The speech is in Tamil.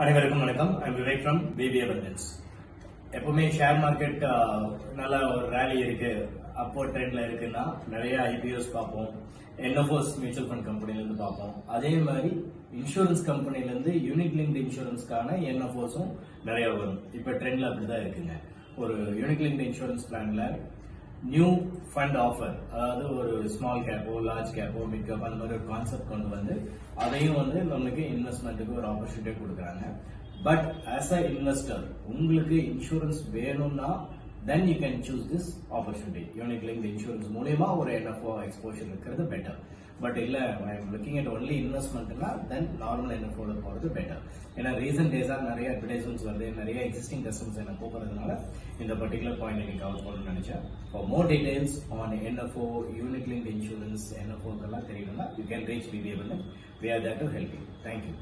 அனைவருக்கும் வணக்கம். I'm Vivek from PP abundance. எப்பவுமே ஷேர் மார்க்கெட் நல்ல ஒரு ரேலி இருக்கு, அப்போ ட்ரெண்ட்ல இருக்குன்னா நிறைய ஐபிஓஸ் பார்ப்போம், என்எஃப்ஓஸ் மியூச்சுவல் ஃபண்ட் கம்பெனில இருந்து பார்ப்போம். அதே மாதிரி இன்சூரன்ஸ் கம்பெனில இருந்து யூனிட் லிங்க்டு இன்சூரன்ஸ்க்கான என்எஃப்ஓஸும் நிறைய வரும். இப்ப ட்ரெண்ட்ல அப்படிதான் இருக்குங்க. ஒரு யூனிட் லிங்க்டு இன்சூரன்ஸ் பிளான்ல நியூ ஃபண்ட் ஆஃபர், அதாவது ஒரு ஸ்மால் கேப்போ லார்ஜ் கேப்போ மிட் கேப் அந்த மாதிரி ஒரு கான்செப்ட் கொண்டு வந்து அதையும் வந்து நம்மளுக்கு இன்வெஸ்ட்மெண்ட்டுக்கு ஒரு ஆப்பர்ச்சுனிட்டி கொடுக்குறாங்க. பட் ஆஸ் அ இன்வெஸ்டர் உங்களுக்கு இன்சூரன்ஸ் வேணும்னா then you can choose this opportunity. Unit linked insurance மூலயமா ஒரு என்எஃப்ஓ எக்ஸ்போஷர் இருக்கிறது பெட்டர். பட் இல்ல லுக்கிங் அட் ஒன்லி இன்வெஸ்ட்மெண்ட்னா தென் நார்மல் என்எஃப்ஓல போறது பெட்டர். ஏன்னா ரீசன்ட் டேஸா நிறைய அட்வர்டைஸ்மெண்ட்ஸ் வருது, நிறைய எக்ஸிஸ்டிங் கஸ்டமர்ஸ் என்ன கூப்பிடுறதுனால இந்த பர்டிகுலர் பாயிண்ட் எனக்கு கவர் பண்ணணும்னு நினைச்சேன். For more details on NFO, unit linked insurance, என்எஃப்ஓக்கெல்லாம் தெரியணும்னா you can reach PB Abundance. We are there to help you. Thank you.